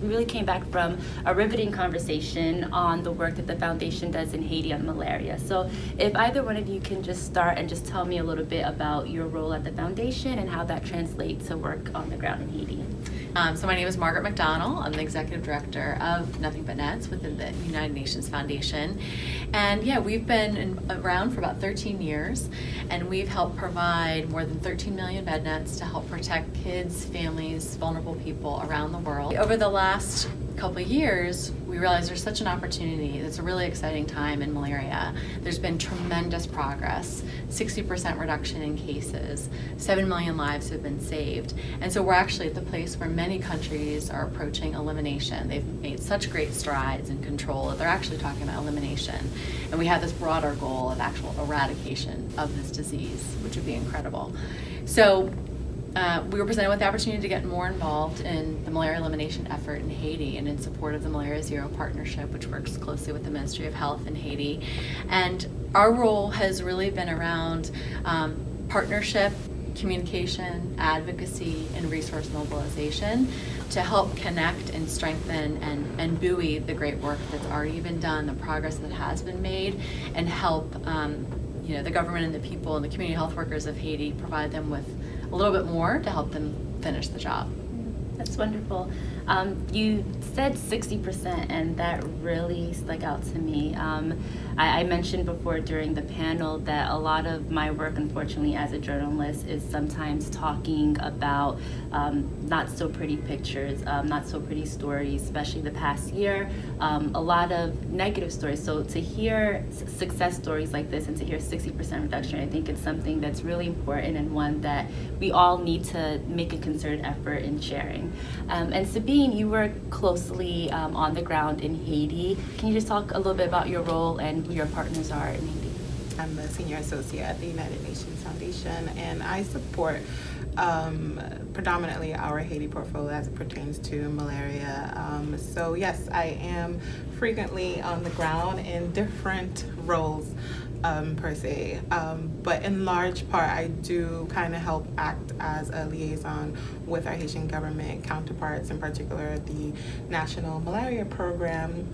really came back from a riveting conversation on the work that the foundation does in Haiti on malaria. So if either one of you can just start and just tell me a little bit about your role at the foundation and how that translates to work on the ground in Haiti. So my name is Margaret McDonald. I'm the Executive Director of Nothing But Nets within the United Nations Foundation. And yeah, we've been around for about 13 years, and we've helped provide more than 13 million bed nets to help protect kids, families, vulnerable people around the world. Over the last couple of years, we realized there's such an opportunity. It's a really exciting time in malaria. There's been tremendous progress, 60% reduction in cases, 7 million lives have been saved. And so we're actually at the place where many countries are approaching elimination. They've made such great strides in control that they're actually talking about elimination. And we have this broader goal of actual eradication of this disease, which would be incredible. So we were presented with the opportunity to get more involved in the malaria elimination effort in Haiti and in support of the Malaria Zero Partnership, which works closely with the Ministry of Health in Haiti. And our role has really been around partnership, communication, advocacy, and resource mobilization to help connect and strengthen and buoy the great work that's already been done, the progress that has been made, and help the government and the people and the community health workers of Haiti provide them with a little bit more to help them finish the job. That's wonderful. You said 60%, and that really stuck out to me. I mentioned before during the panel that a lot of my work, unfortunately, as a journalist is sometimes talking about not so pretty pictures, not so pretty stories, especially the past year, a lot of negative stories. So to hear success stories like this and to hear 60% reduction, I think it's something that's really important and one that we all need to make a concerted effort in sharing. And Sabine, you work closely on the ground in Haiti. Can you just talk a little bit about your role and who your partners are in Haiti? I'm the Senior Associate at the United Nations Foundation, and I support predominantly our Haiti portfolio as it pertains to malaria. So yes, I am frequently on the ground in different roles per se, but in large part I do kind of help act as a liaison with our Haitian government counterparts, in particular the National Malaria Program,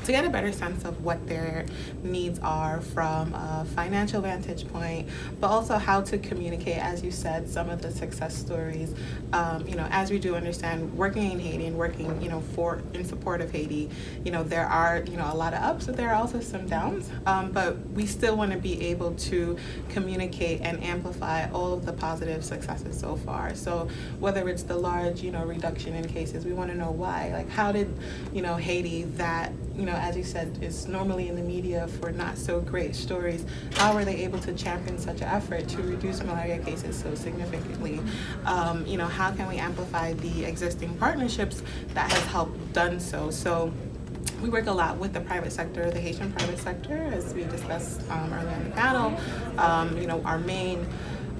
to get a better sense of what their needs are from a financial vantage point, but also how to communicate, as you said, some of the success stories. As we do understand, working in Haiti and working, in support of Haiti, there are, a lot of ups, but there are also some downs. But we still want to be able to communicate and amplify all of the positive successes so far. So whether it's the large, reduction in cases, we want to know why. Like, how did, Haiti, that, as you said, is normally in the media for not so great stories, how were they able to champion such an effort to reduce malaria cases so significantly? How can we amplify the existing partnerships that has helped done so? So we work a lot with the private sector, the Haitian private sector, as we discussed earlier in the panel. Our main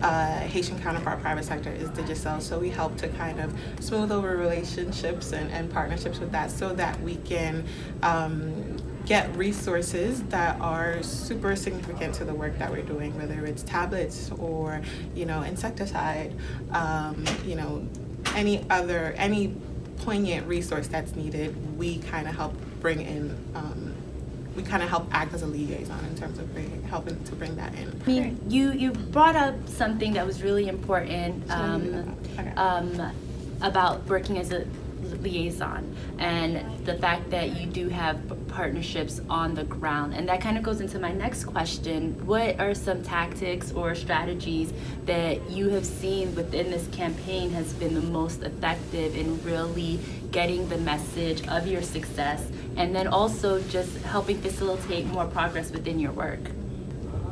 Haitian counterpart private sector is Digicel, so we help to kind of smooth over relationships and partnerships with that so that we can get resources that are super significant to the work that we're doing, whether it's tablets or, insecticide, any poignant resource that's needed, we kind of help bring in, we kind of help act as a liaison in terms of helping to bring that in. I mean, you brought up something that was really important about working as a liaison and the fact that you do have partnerships on the ground, and that kind of goes into my next question. What are some tactics or strategies that you have seen within this campaign has been the most effective in really getting the message of your success and then also just helping facilitate more progress within your work?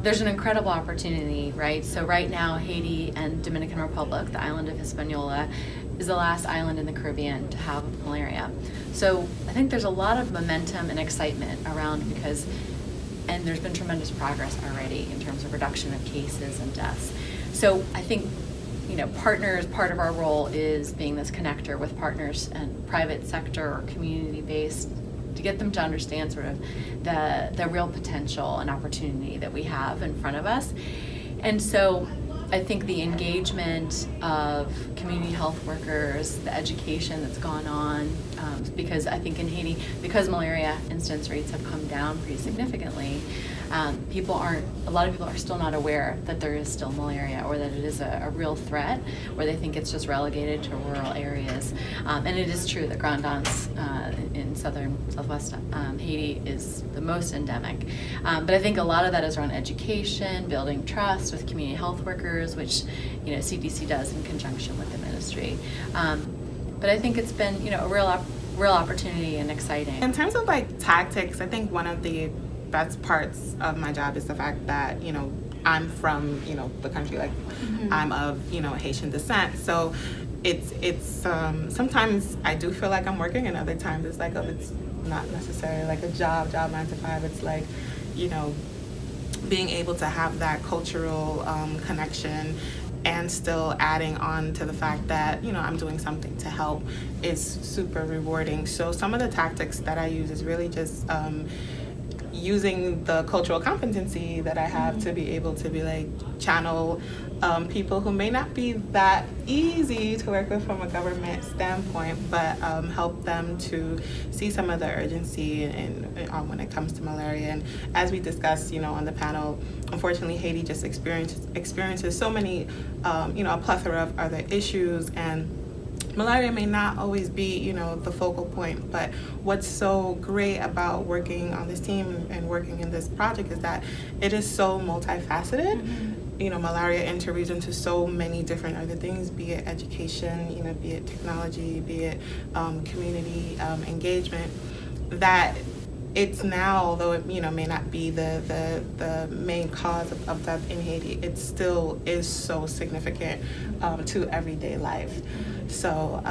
There's an incredible opportunity, right? So right now, Haiti and Dominican Republic, the island of Hispaniola, is the last island in the Caribbean to have malaria. So I think there's a lot of momentum and excitement around and there's been tremendous progress already in terms of reduction of cases and deaths. So I think, partners, part of our role is being this connector with partners and private sector or community-based to get them to understand sort of the real potential and opportunity that we have in front of us. And so I think the engagement of community health workers, the education that's gone on, because I think in Haiti, because malaria incidence rates have come down pretty significantly, a lot of people are still not aware that there is still malaria or that it is a real threat, or they think it's just relegated to rural areas. And it is true that Grand Anse in southwest Haiti is the most endemic. But I think a lot of that is around education, building trust with community health workers, which CDC does in conjunction with the ministry. But I think it's been a real opportunity and exciting. In terms of like tactics, I think one of the best parts of my job is the fact that I'm from the country, like I'm of Haitian descent, so it's sometimes I do feel like I'm working, and other times it's like, it's not necessarily like a job 9 to 5. It's like being able to have that cultural connection and still adding on to the fact that I'm doing something to help is super rewarding. So some of the tactics that I use is really just using the cultural competency that I have to be able to be like channel people who may not be that easy to work with from a government standpoint, but help them to see some of the urgency when it comes to malaria. And as we discussed, on the panel, unfortunately, Haiti just experiences so many, a plethora of other issues, and malaria may not always be, the focal point, but what's so great about working on this team and working in this project is that it is so multifaceted. Malaria enters into so many different other things, be it education, be it technology, be it community engagement, that it's now, although it may not be the main cause of death in Haiti, it still is so significant to everyday life. So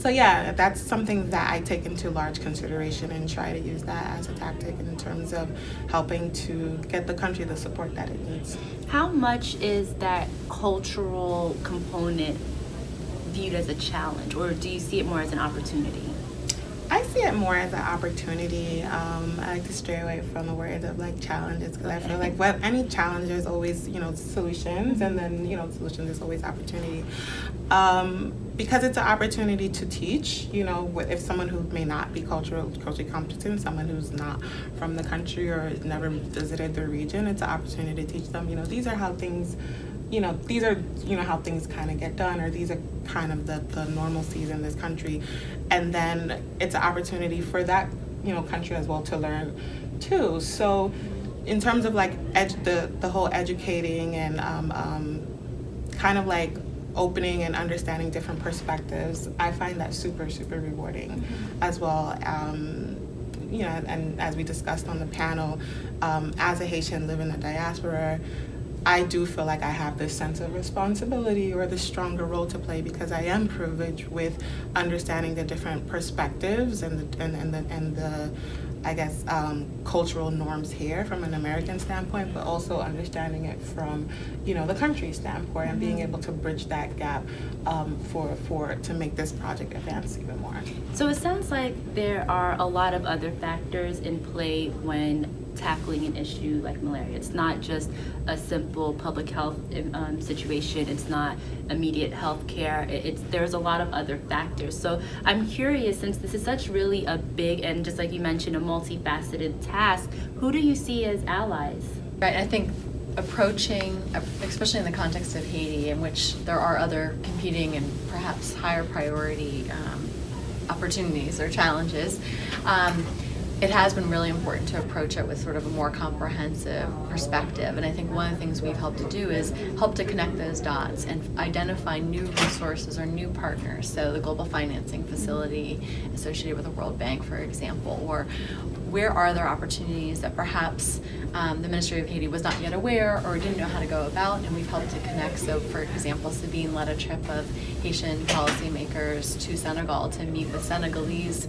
yeah, that's something that I take into large consideration and try to use that as a tactic in terms of helping to get the country the support that it needs. How much is that cultural component viewed as a challenge, or do you see it more as an opportunity? I see it more as an opportunity. I like to stray away from the words of like challenges, because I feel like any challenge, there's always solutions, and then solutions, there's always opportunity. Because it's an opportunity to teach. If someone who may not be culturally competent, someone who's not from the country or never visited the region, it's an opportunity to teach them. These are how things. These are, how things kind of get done, or these are kind of the normalcies in this country. And then it's an opportunity for that, country as well to learn too. So in terms of like the whole educating and kind of like opening and understanding different perspectives, I find that super, super rewarding as well. And as we discussed on the panel, as a Haitian living in the diaspora, I do feel like I have this sense of responsibility or this stronger role to play, because I am privileged with understanding the different perspectives and the I guess cultural norms here from an American standpoint, but also understanding it from the country standpoint, and being able to bridge that gap to make this project advance even more. So it sounds like there are a lot of other factors in play when tackling an issue like malaria. It's not just a simple public health situation. It's not immediate health care. There's a lot of other factors. So I'm curious, since this is such really a big and, just like you mentioned, a multifaceted task, who do you see as allies? Right, I think approaching, especially in the context of Haiti, in which there are other competing and perhaps higher priority opportunities or challenges, it has been really important to approach it with sort of a more comprehensive perspective. And I think one of the things we've helped to do is help to connect those dots and identify new resources or new partners. So the Global Financing Facility associated with the World Bank, for example, or where are there opportunities that perhaps the Ministry of Haiti was not yet aware or didn't know how to go about, and we've helped to connect. So for example, Sabine led a trip of Haitian policymakers to Senegal to meet with Senegalese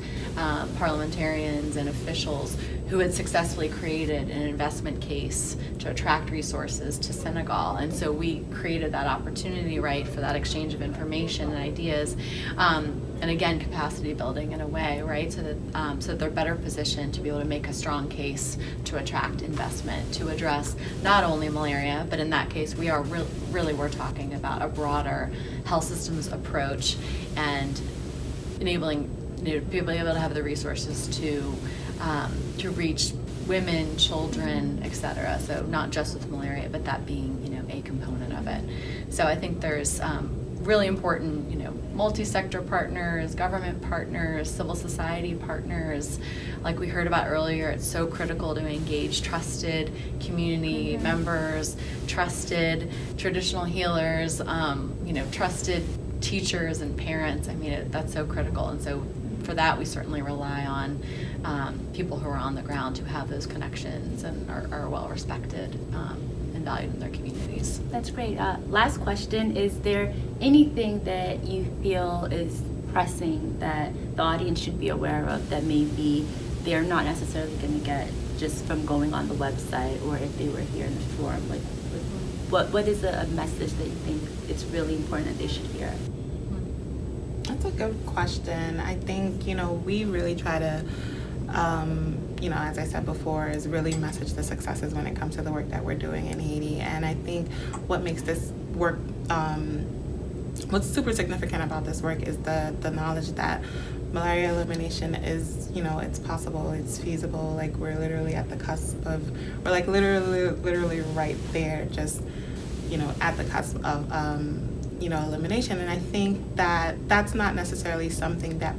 parliamentarians and officials who had successfully created an investment case to attract resources to Senegal. And so we created that opportunity, right, for that exchange of information and ideas. And again, capacity building in a way, right, so that they're better positioned to be able to make a strong case to attract investment, to address not only malaria, but in that case, we're talking about a broader health systems approach and enabling be able to have the resources to reach women, children, et cetera. So not just with malaria, but that being, a component of it. So I think there's really important, multi-sector partners, government partners, civil society partners. Like we heard about earlier, it's so critical to engage trusted community members, trusted traditional healers, trusted teachers and parents. I mean, that's so critical. And so for that, we certainly rely on people who are on the ground who have those connections and are well respected and valued in their communities. That's great. Last question, is there anything that you feel is pressing that the audience should be aware of that maybe they're not necessarily going to get just from going on the website, or if they were here in the forum? Like, what is a message that you think it's really important that they should hear? That's a good question. I think, we really try to, as I said before, is really message the successes when it comes to the work that we're doing in Haiti. And I think what makes this work, what's super significant about this work is the knowledge that malaria elimination is, it's possible, it's feasible. Like, we're literally at the cusp of, we're like literally right there, just, at the cusp of, elimination. And I think that that's not necessarily something that,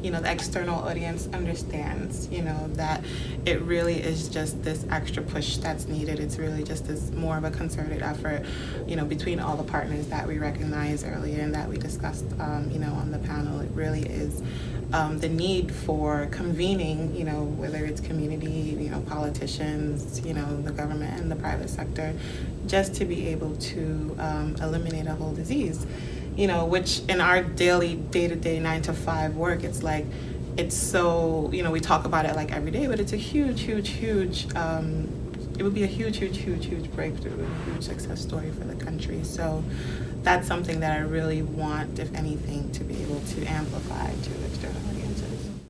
the external audience understands, that it really is just this extra push that's needed. It's really just this more of a concerted effort, between all the partners that we recognized earlier and that we discussed, on the panel. It really is the need for convening, whether it's community, politicians, the government and the private sector, just to be able to eliminate a whole disease. Which in our daily, day-to-day 9-to-5 work, it's like, it's so, we talk about it like every day, but it's a huge, it would be a huge breakthrough, a huge success story for the country. So that's something that I really want, if anything, to be able to amplify to external audiences.